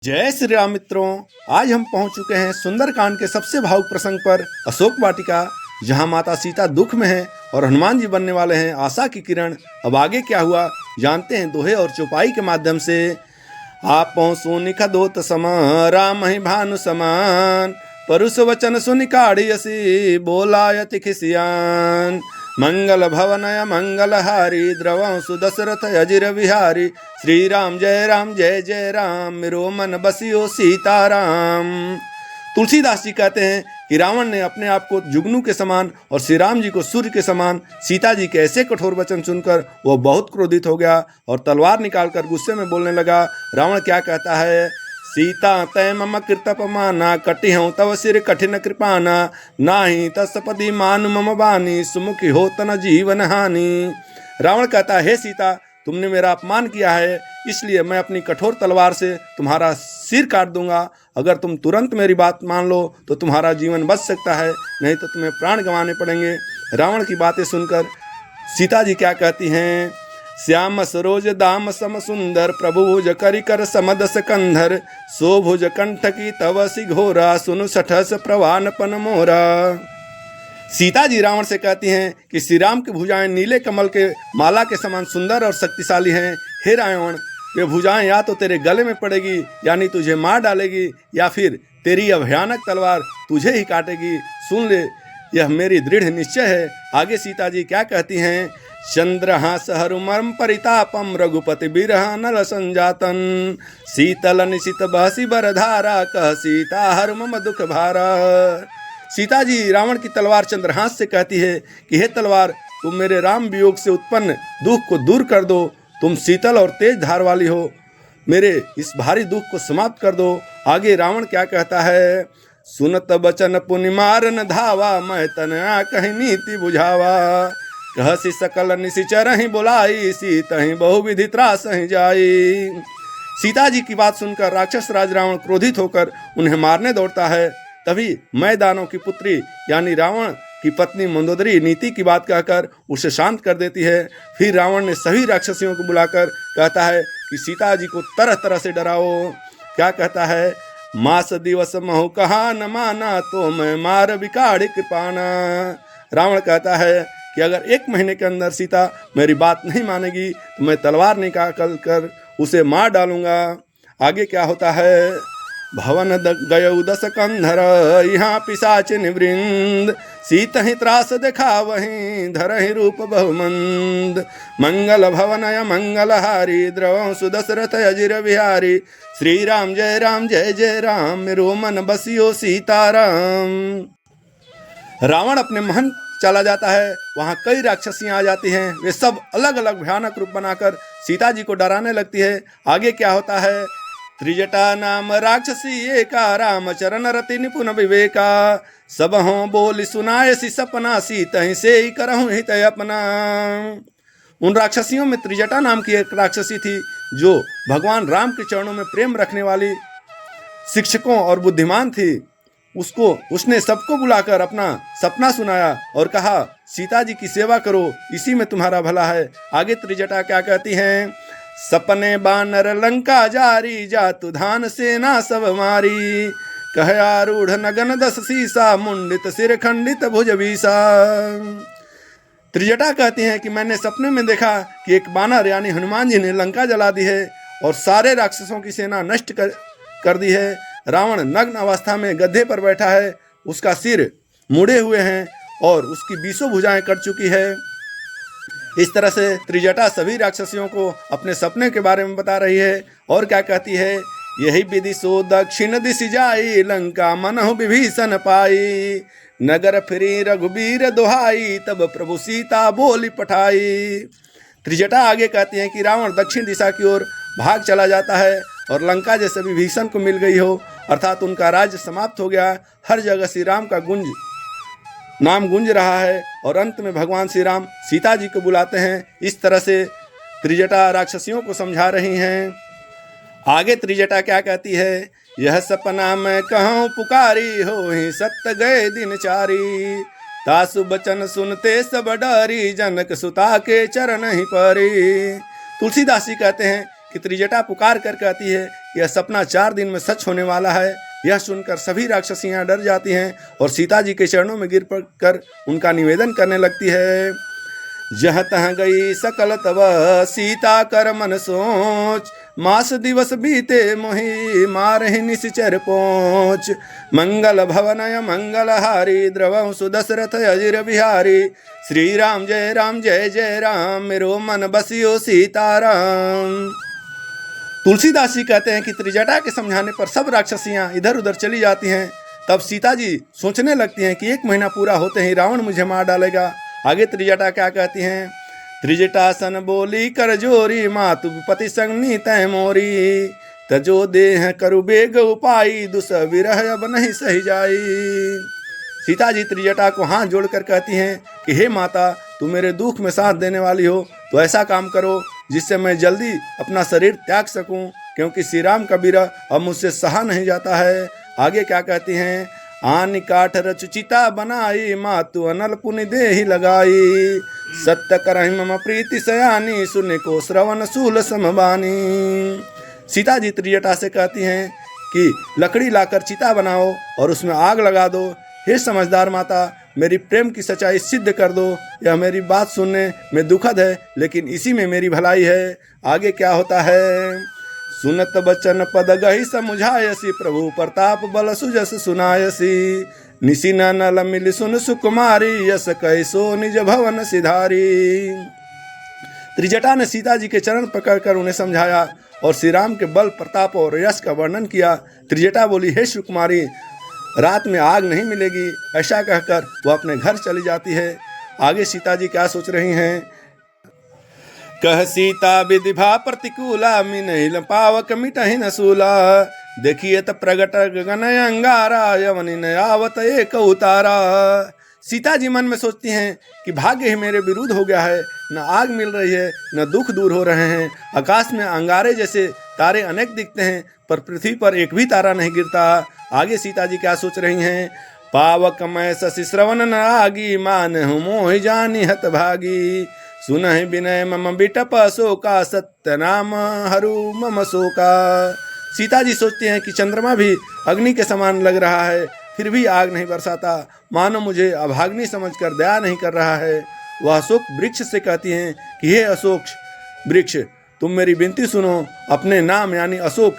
जय श्री राम मित्रों। आज हम पहुंच चुके हैं सुंदरकांड के सबसे भावुक प्रसंग पर, अशोक वाटिका, जहां माता सीता दुख में है और हनुमान जी बनने वाले हैं आशा की किरण। अब आगे क्या हुआ जानते हैं दोहे और चौपाई के माध्यम से। आपो सुनिख दोत सम राम ही भानु समान, परुष वचन सुनि काढ़ियसी बोलायति खिसियान। मंगल भवनय मंगलहारी द्रवं सुदशरथ अजिर विहारी। श्री राम जय जय राम, मेरो मन बसियो सीताराम। तुलसीदास जी कहते हैं कि रावण ने अपने आप को जुगनू के समान और श्री राम जी को सूर्य के समान सीता जी के ऐसे कठोर वचन सुनकर वह बहुत क्रोधित हो गया और तलवार निकालकर गुस्से में बोलने लगा। रावण क्या कहता है, सीता तय मम कृतपमाना, कटि हूँ तव सिर कठिन कृपाना, नाही तत्सपदी मानु मम बानी, सुमुखी हो तन जीवन हानि। रावण कहता है, हे सीता, तुमने मेरा अपमान किया है, इसलिए मैं अपनी कठोर तलवार से तुम्हारा सिर काट दूंगा। अगर तुम तुरंत मेरी बात मान लो तो तुम्हारा जीवन बच सकता है, नहीं तो तुम्हें प्राण गंवाने पड़ेंगे। रावण की बातें सुनकर सीता जी क्या कहती हैं, श्याम सरोज दाम सम सुंदर, प्रभु भुज करिकर समदस कंधर, सो भुज कंठ की तव सी घोरा, सुनु सठस प्रवान पन मोरा। सीता जी रावण से कहती हैं कि श्री राम की भुजाएं नीले कमल के माला के समान सुंदर और शक्तिशाली हैं। हे रावण, वे भुजाएं या तो तेरे गले में पड़ेगी यानी तुझे मार डालेगी, या फिर तेरी यह भयानक तलवार तुझे ही काटेगी। सुन ले, यह मेरी दृढ़ निश्चय है। आगे सीता जी क्या कहती हैं, चंद्रहास हरुमर्म परितापम, रघुपति बिरह नल संजातन, शीतल निशित बहसी बरधारा, कह सीता हर मम दुख भारा। सीता जी रावण की तलवार चंद्रहास से कहती है कि हे तलवार, तुम मेरे राम वियोग से उत्पन्न दुख को दूर कर दो। तुम शीतल और तेज धार वाली हो, मेरे इस भारी दुख को समाप्त कर दो। आगे रावण क्या कहता है, सुनत बचन पुनि मारन धावा, मैं तना कहीं नीति बुझावा, कहसी सकल निशिचर ही बुलाई, सीता ही बहुविधि त्रास ही जाई। सीता जी की बात सुनकर राक्षस राज रावण क्रोधित होकर उन्हें मारने दौड़ता है। तभी मैदानों की पुत्री यानी रावण की पत्नी मंदोदरी नीति की बात कहकर उसे शांत कर देती है। फिर रावण ने सभी राक्षसियों को बुलाकर कहता है कि सीता जी को तरह तरह से डराओ। क्या कहता है, मास दिवस महु कहा न माना, तो मैं मार बिकाड़ कृपाना। रावण कहता है कि अगर 1 महीने के अंदर सीता मेरी बात नहीं मानेगी तो मैं तलवार निकाल कर उसे मार डालूंगा। आगे क्या होता है, भवन गयौ दस कंधर, यहाँ पिशाच निवृंद, सीत ही त्रास देखा वहीं, धर ही रूप बहुमंद, मंगल भवनय मंगलहारी, द्रवं सुदशरथ अजिर विहारी। श्री राम जय जय राम, मेरो मन बसियो सीताराम। रावण अपने महल चला जाता है। वहाँ कई राक्षसियाँ आ जाती हैं। वे सब अलग अलग भयानक रूप बनाकर सीता जी को डराने लगती है। आगे क्या होता है, त्रिजटा नाम राक्षसी एका, राम चरण रति निपुण विवेका, सब हों बोली सुनाए सी सपना, सीता ही से ही करहूं हित अपना। उन राक्षसियों में त्रिजटा नाम की एक राक्षसी थी जो भगवान राम के चरणों में प्रेम रखने वाली, शिक्षकों और बुद्धिमान थी। उसने सबको बुलाकर अपना सपना सुनाया और कहा, सीता जी की सेवा करो, इसी में तुम्हारा भला है। आगे त्रिजटा क्या कहती हैं, सपने बानर लंका जारी, जातु धान सेना सब मारी, कह आरूढ़ नगन 10 सीसा, मुंडित सिर खंडित भुज बीसा। त्रिजटा कहती हैं कि मैंने सपने में देखा कि एक बानर यानी हनुमान जी ने लंका जला दी है और सारे राक्षसों की सेना नष्ट कर दी है। रावण नग्न अवस्था में गड्ढे पर बैठा है, उसका सिर मुड़े हुए हैं और उसकी 20 भुजाएं कट चुकी है। इस तरह से त्रिजटा सभी राक्षसियों को अपने सपने के बारे में बता रही है। और क्या कहती है, यही विधि सो दक्षिण दिशि जाई, लंका मनहु विभीषण पाई, नगर फिरी रघुबीर दुहाई, तब प्रभु सीता बोली पठाई। त्रिजटा आगे कहती हैं कि रावण दक्षिण दिशा की ओर भाग चला जाता है और लंका जैसे विभीषण को मिल गई हो, अर्थात उनका राज्य समाप्त हो गया। हर जगह श्री राम का नाम गूंज रहा है और अंत में भगवान श्री राम सीता जी को बुलाते हैं। इस तरह से त्रिजटा राक्षसियों को समझा रही हैं। आगे त्रिजटा क्या कहती है, यह सपना मैं कहूँ पुकारी, हो ही सत्य गए दिन चारी, तासु बचन सुनते सब डरी, जनक सुता के चरण ही परी। तुलसीदास जी कहते हैं कि त्रिजटा पुकार कर कहती है यह सपना 4 दिन में सच होने वाला है। यह सुनकर सभी राक्षसियां डर जाती हैं और सीता जी के चरणों में गिर कर उनका निवेदन करने लगती है। जहाँ तहाँ गई सकल तब सीता कर मन सोच, मास दिवस बीते मोहि मारहि निश्चर पहुँच। मंगल भवनय मंगल हारी द्रवं सुदशरथ अजिर बिहारी, श्री राम जय जय राम मेरो मन बसियो सीताराम। तुलसीदास जी कहते हैं कि त्रिजटा के समझाने पर सब राक्षसियां इधर उधर चली जाती हैं। तब सीता जी सोचने लगती हैं कि 1 महीना पूरा होते ही रावण मुझे मार डालेगा। आगे त्रिजटा क्या कहती हैं? त्रिजटा सन बोली कर जोरी, मातु विपति संगनी तय मोरी। तजो देह करु बेग उपाई, दुस विरह अब नहीं सही जाई। सीता जी त्रिजटा को हाथ जोड़कर कहती हैं कि हे माता, तू मेरे दुख में साथ देने वाली हो, तो ऐसा काम करो जिससे मैं जल्दी अपना शरीर त्याग सकूं, क्योंकि श्री राम का विरह अब मुझसे सहा नहीं जाता है। आगे क्या कहती हैं? आन काठ रचुचिता बनाई, मातु अनल पुनि देहि लगाई। सत्य करहि मम प्रीति सयानी, सुन को श्रवण सूल समबानी। सीता जी त्रिजटा से कहती हैं कि लकड़ी लाकर चिता बनाओ और उसमें आग लगा दो। हे समझदार माता, मेरी प्रेम की सच्चाई सिद्ध कर दो। यह मेरी बात सुनने में दुखद है, लेकिन इसी में मेरी भलाई है। आगे क्या होता है? सुनत बचन पद गही समुझायसी, प्रभु प्रताप बल सुजस सुनायसी। निशिन नल मिल सुन सुकुमारी, यस कैसो निज भवन सिधारी। त्रिजटा ने सीता जी के चरण पकड़कर उन्हें समझाया और श्री राम के बल प्रताप और यश का वर्णन किया। त्रिजटा बोली, हे सुकुमारी, रात में आग नहीं मिलेगी। ऐसा कहकर वह अपने घर चली जाती है। आगे सीता जी क्या सोच रही हैं? कह सीता विधिभा प्रतिकूला, मिनहिल पावक मिटहि न सूला। देखिए त प्रगट गगन अंगारा, यवनि न आवत एक उतारा। सीता जी मन में सोचती हैं कि भाग्य ही मेरे विरुद्ध हो गया है, न आग मिल रही है न दुख दूर हो रहे हैं। आकाश में अंगारे जैसे तारे अनेक दिखते हैं, पर पृथ्वी पर एक भी तारा नहीं गिरता। आगे सीता जी क्या सोच रही हैं? पावक मैं शशि श्रवण न आगी, मान हूँ मोह जानी हत भागी। सुनहि विनय मम बिटप शोका, सत्य नाम हरू मम शोका। सीता जी सोचती हैं कि चंद्रमा भी अग्नि के समान लग रहा है, फिर भी आग नहीं बरसाता, मानो मुझे अभाग्नि समझकर दया नहीं कर रहा है। वह अशोक वृक्ष से कहती हैं कि हे अशोक वृक्ष, तुम मेरी विनती सुनो, अपने नाम यानी अशोक,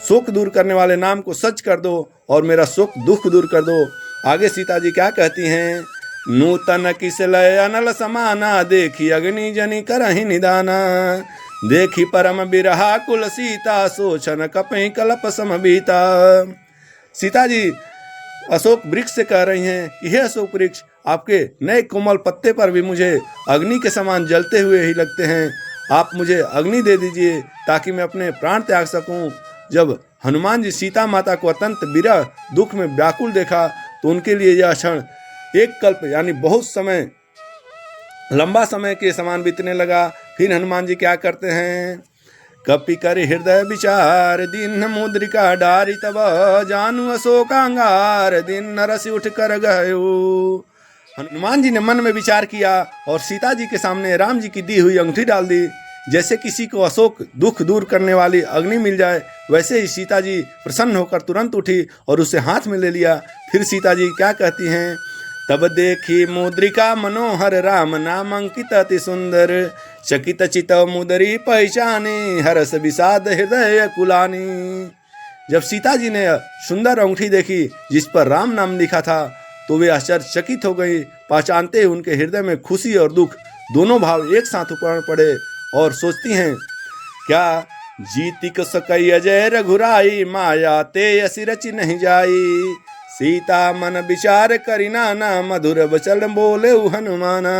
शोक दूर करने वाले नाम को सच कर दो और मेरा शोक दुख दूर कर दो। आगे सीता जी क्या कहती हैं? नूतन किस लय अनल समाना, देखी अग्नि जनि करहि निदाना। देखी परम बिरहा कुल सीता, सोचन कपहि कलप समबीता। सीता जी अशोक वृक्ष से कह रही हैं कि हे अशोक वृक्ष, आपके नए कोमल पत्ते पर भी मुझे अग्नि के समान जलते हुए ही लगते हैं। आप मुझे अग्नि दे दीजिए ताकि मैं अपने प्राण त्याग सकूं। जब हनुमान जी सीता माता को अत्यंत विरह दुख में व्याकुल देखा तो उनके लिए यह क्षण एक कल्प यानी बहुत समय, लंबा समय के समान बीतने लगा। फिर हनुमान जी क्या करते हैं? कपि कर हृदय विचार, दीन मुद्रिका डारी, तब जानु अशोकांगार, दिन नरसी उठ कर गयो। हनुमान जी ने मन में विचार किया और सीता जी के सामने राम जी की दी हुई अंगूठी डाल दी। जैसे किसी को अशोक दुख दूर करने वाली अग्नि मिल जाए, वैसे ही सीता जी प्रसन्न होकर तुरंत उठी और उसे हाथ में ले लिया। फिर सीता जी क्या कहती हैं? तब देखी मुद्रिका मनोहर, राम नाम अंकित अति सुंदर। चकित चित मुदरी पहचानी, हरस विषाद हृदय कुलानी। जब सीता जी ने सुंदर अंगूठी देखी जिस पर राम नाम लिखा था, तो वे आश्चर्यचकित हो गई। पहचानते ही उनके हृदय में खुशी और दुख दोनों भाव एक साथ उपड़ पड़े और सोचती हैं, क्या जीतिक सकई अजय रघुराई, माया ते असी रचि नहीं जाई। सीता मन विचार करी नाना, मधुर वचन बोले हनुमाना।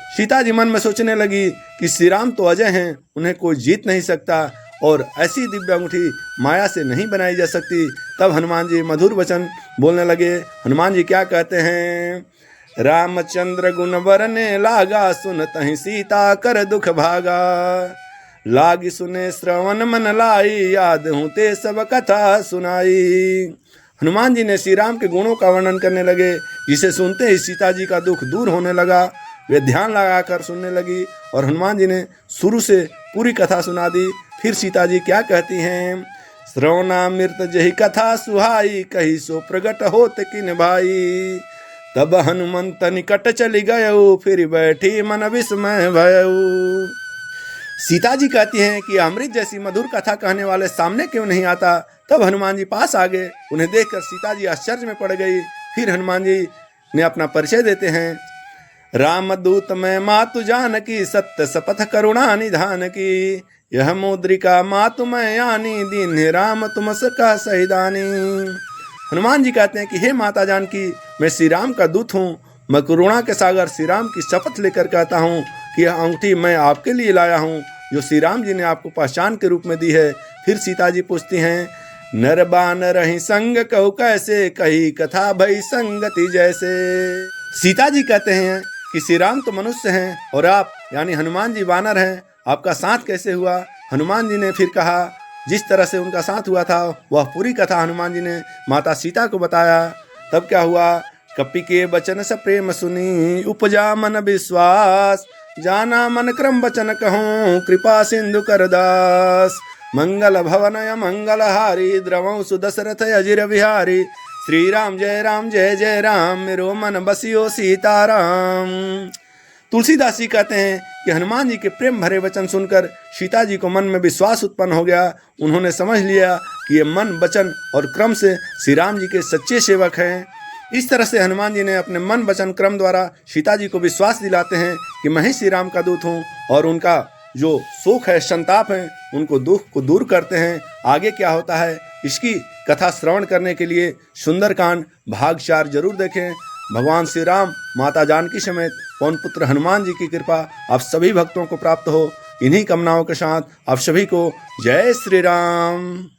सीता जी मन में सोचने लगी कि श्री राम तो अजय हैं, उन्हें कोई जीत नहीं सकता और ऐसी दिव्य अंगूठी माया से नहीं बनाई जा सकती। तब हनुमान जी मधुर वचन बोलने लगे। हनुमान जी क्या कहते हैं? रामचंद्र गुण वरने लागा, सुनतहि सीता कर दुख भागा। लागी सुने श्रवण मन लाई, याद हूँ ते सब कथा सुनाई। हनुमान जी ने श्री राम के गुणों का वर्णन करने लगे, जिसे सुनते ही सीता जी का दुख दूर होने लगा। वे ध्यान लगाकर सुनने लगी और हनुमान जी ने शुरू से पूरी कथा सुना दी। फिर सीता जी क्या कहती हैं? श्रवणामृत जही कथा सुहाई, कही सो प्रगट होत किन भाई। तब हनुमंत निकट चली गयऊ, फिर बैठी मन विस्मय भयऊ। सीता जी कहती हैं कि अमृत जैसी मधुर कथा कहने वाले सामने क्यों नहीं आता। तब हनुमान जी पास आ गए। उन्हें देखकर सीता जी आश्चर्य में पड़ गई। फिर हनुमान जी ने अपना परिचय देते हैं। रामदूत मैं मातु जानकी, सत्य शपथ करुणा निधान की। यह मुद्रिका मातु मैं यानी, दीन राम तुम सका सहिदानी। हनुमान जी कहते हैं कि हे माता जानकी, मैं श्री राम का दूत हूँ। मैं करुणा के सागर श्री राम की शपथ लेकर कहता हूँ कि यह अंगूठी मैं आपके लिए लाया हूँ, जो श्री राम जी ने आपको पहचान के रूप में दी है। फिर सीता जी पूछती हैं, नर बानर रही संग कहू कैसे, कही कथा भई संगति जैसे। सीता जी कहते हैं कि श्री राम तो मनुष्य हैं और आप यानी हनुमान जी वानर हैं, आपका साथ कैसे हुआ। हनुमान जी ने फिर कहा जिस तरह से उनका साथ हुआ था वह पूरी कथा हनुमान जी ने माता सीता को बताया। तब क्या हुआ? कपि के बचन से प्रेम सुनी, उपजा मन विश्वास। जाना मन क्रम बचन कहूँ, कृपा सिंधु कर दास। मंगल भवन मंगल हारी, द्रवं सुदशरथ अजिर बिहारी। श्री राम जय जय राम, मेरो मन बसियो सीताराम। तुलसीदास जी कहते हैं कि हनुमान जी के प्रेम भरे वचन सुनकर सीता जी को मन में विश्वास उत्पन्न हो गया। उन्होंने समझ लिया कि ये मन वचन और क्रम से श्री राम जी के सच्चे सेवक हैं। इस तरह से हनुमान जी ने अपने मन वचन क्रम द्वारा सीता जी को विश्वास दिलाते हैं कि मैं ही श्री राम का दूत हूँ, और उनका जो शोक है, संताप है, उनको दुख को दूर करते हैं। आगे क्या होता है इसकी कथा श्रवण करने के लिए सुंदरकांड भाग 4 जरूर देखें। भगवान श्री राम, माता जानकी समेत पवन पुत्र हनुमान जी की कृपा आप सभी भक्तों को प्राप्त हो। इन्हीं कामनाओं के साथ आप सभी को जय श्री राम।